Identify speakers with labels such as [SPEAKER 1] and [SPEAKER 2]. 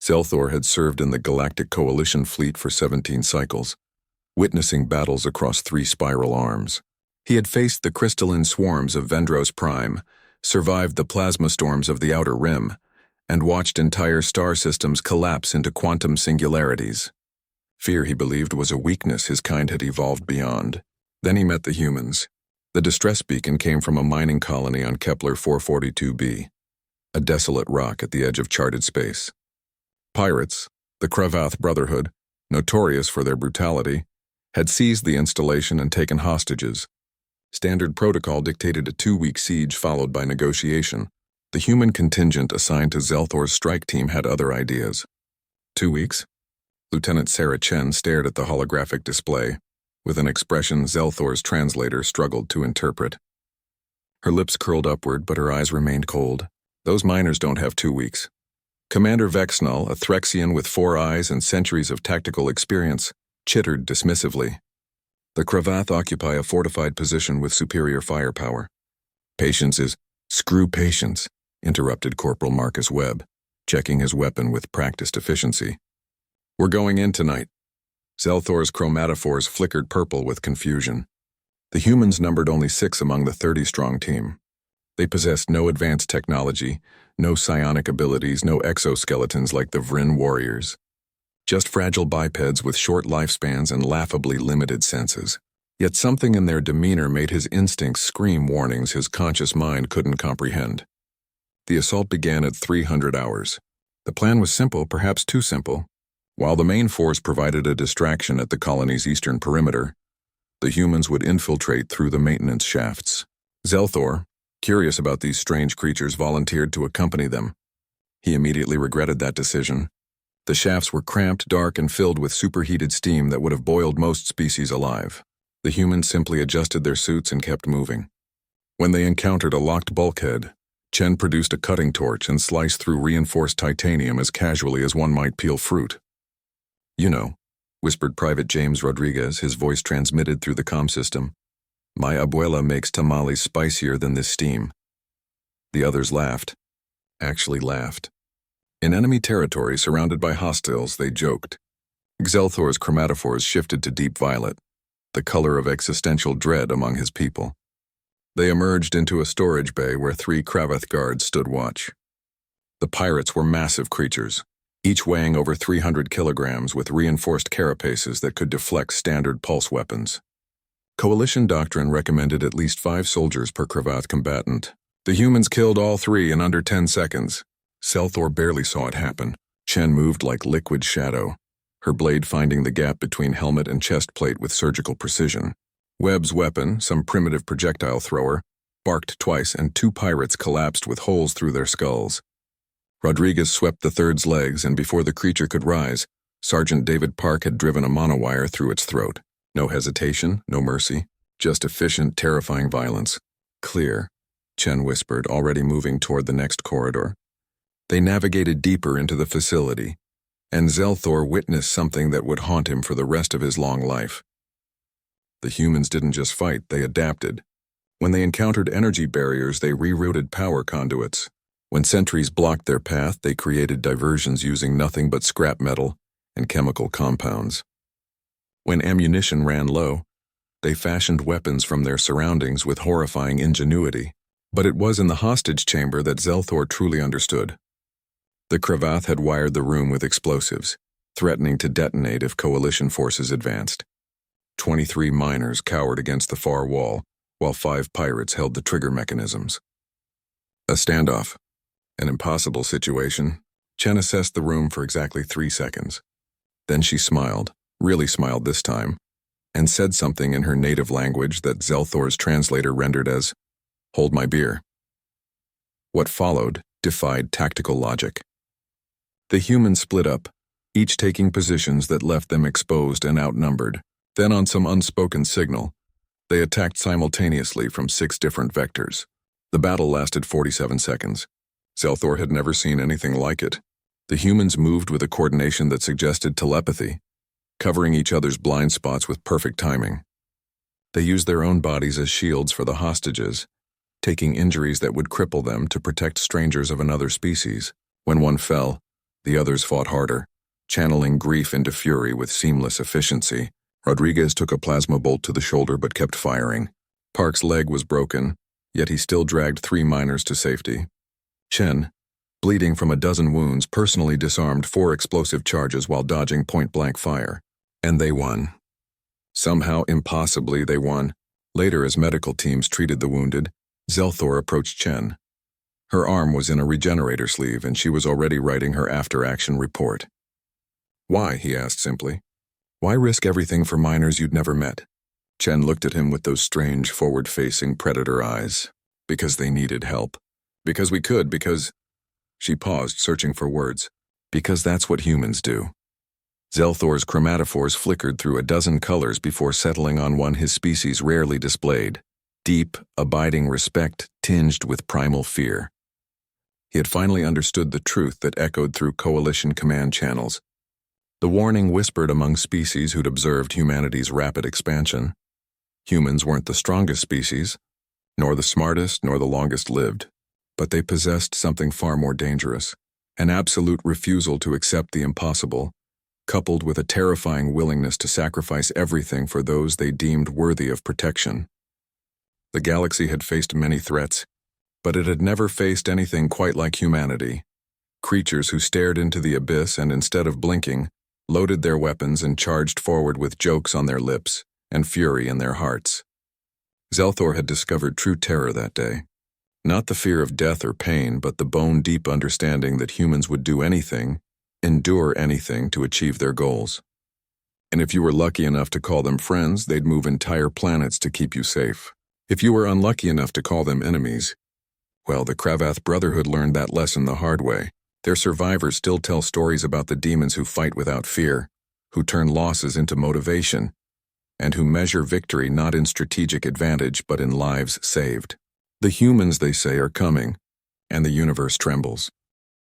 [SPEAKER 1] Zelthor had served in the Galactic Coalition fleet for 17 cycles, witnessing battles across 3 spiral arms. He had faced the crystalline swarms of Vendros Prime, survived the plasma storms of the Outer Rim, and watched entire star systems collapse into quantum singularities. Fear, he believed, was a weakness his kind had evolved beyond. Then he met the humans. The distress beacon came from a mining colony on Kepler 442b, a desolate rock at the edge of charted space. Pirates, the Cravath Brotherhood, notorious for their brutality, had seized the installation and taken hostages. Standard protocol dictated a 2-week siege followed by negotiation. The human contingent assigned to Zelthor's strike team had other ideas. 2 weeks? Lieutenant Sarah Chen stared at the holographic display, with an expression Zelthor's translator struggled to interpret. Her lips curled upward, but her eyes remained cold. Those miners don't have 2 weeks. Commander Vexnall, a Threxian with 4 eyes and centuries of tactical experience, chittered dismissively. The Cravath occupy a fortified position with superior firepower. Patience is— Screw patience, interrupted Corporal Marcus Webb, checking his weapon with practiced efficiency. We're going in tonight. Zelthor's chromatophores flickered purple with confusion. The humans numbered only 6 among the 30-strong team. They possessed no advanced technology, no psionic abilities, no exoskeletons like the Vryn warriors. Just fragile bipeds with short lifespans and laughably limited senses. Yet something in their demeanor made his instincts scream warnings his conscious mind couldn't comprehend. The assault began at 300 hours. The plan was simple, perhaps too simple. While the main force provided a distraction at the colony's eastern perimeter, the humans would infiltrate through the maintenance shafts. Zelthor, curious about these strange creatures, volunteered to accompany them. He immediately regretted that decision. The shafts were cramped, dark, and filled with superheated steam that would have boiled most species alive. The humans simply adjusted their suits and kept moving. When they encountered a locked bulkhead, Chen produced a cutting torch and sliced through reinforced titanium as casually as one might peel fruit. "You know," whispered Private James Rodriguez, his voice transmitted through the comm system, "my abuela makes tamales spicier than this steam." The others laughed. Actually laughed. In enemy territory surrounded by hostiles, they joked. Zelthor's chromatophores shifted to deep violet, the color of existential dread among his people. They emerged into a storage bay where 3 Cravath guards stood watch. The pirates were massive creatures, each weighing over 300 kilograms with reinforced carapaces that could deflect standard pulse weapons. Coalition doctrine recommended at least 5 soldiers per Cravath combatant. The humans killed all 3 in under 10 seconds. Zelthor barely saw it happen. Chen moved like liquid shadow, her blade finding the gap between helmet and chest plate with surgical precision. Webb's weapon, some primitive projectile thrower, barked twice and 2 pirates collapsed with holes through their skulls. Rodriguez swept the third's legs, and before the creature could rise, Sergeant David Park had driven a monowire through its throat. No hesitation, no mercy, just efficient, terrifying violence. "Clear," Chen whispered, already moving toward the next corridor. They navigated deeper into the facility, and Zelthor witnessed something that would haunt him for the rest of his long life. The humans didn't just fight, they adapted. When they encountered energy barriers, they rerouted power conduits. When sentries blocked their path, they created diversions using nothing but scrap metal and chemical compounds. When ammunition ran low, they fashioned weapons from their surroundings with horrifying ingenuity. But it was in the hostage chamber that Zelthor truly understood. The Cravath had wired the room with explosives, threatening to detonate if coalition forces advanced. 23 miners cowered against the far wall, while 5 pirates held the trigger mechanisms. A standoff. An impossible situation. Chen assessed the room for exactly 3 seconds. Then she smiled, really smiled this time, and said something in her native language that Zelthor's translator rendered as, "Hold my beer." What followed defied tactical logic. The humans split up, each taking positions that left them exposed and outnumbered. Then, on some unspoken signal, they attacked simultaneously from 6 different vectors. The battle lasted 47 seconds. Zelthor had never seen anything like it. The humans moved with a coordination that suggested telepathy, covering each other's blind spots with perfect timing. They used their own bodies as shields for the hostages, taking injuries that would cripple them to protect strangers of another species. When one fell, The others fought harder, channeling grief into fury with seamless efficiency. Rodriguez took a plasma bolt to the shoulder but kept firing. Park's leg was broken, yet he still dragged 3 miners to safety. Chen, bleeding from a dozen wounds, personally disarmed 4 explosive charges while dodging point-blank fire. And they won. Somehow, impossibly, they won. Later, as medical teams treated the wounded, Zelthor approached Chen. Her arm was in a regenerator sleeve, and she was already writing her after-action report. "Why?" he asked simply. "Why risk everything for miners you'd never met?" Chen looked at him with those strange, forward-facing predator eyes. "Because they needed help. Because we could, because—" She paused, searching for words. "Because that's what humans do." Zelthor's chromatophores flickered through a dozen colors before settling on one his species rarely displayed. Deep, abiding respect tinged with primal fear. He had finally understood the truth that echoed through coalition command channels. The warning whispered among species who'd observed humanity's rapid expansion. Humans weren't the strongest species, nor the smartest, nor the longest lived, but they possessed something far more dangerous, an absolute refusal to accept the impossible, coupled with a terrifying willingness to sacrifice everything for those they deemed worthy of protection. The galaxy had faced many threats, but it had never faced anything quite like humanity. Creatures who stared into the abyss and, instead of blinking, loaded their weapons and charged forward with jokes on their lips and fury in their hearts. Zelthor had discovered true terror that day. Not the fear of death or pain, but the bone-deep understanding that humans would do anything, endure anything to achieve their goals. And if you were lucky enough to call them friends, they'd move entire planets to keep you safe. If you were unlucky enough to call them enemies, well, the Kravath Brotherhood learned that lesson the hard way. Their survivors still tell stories about the demons who fight without fear, who turn losses into motivation, and who measure victory not in strategic advantage but in lives saved. The humans, they say, are coming, and the universe trembles.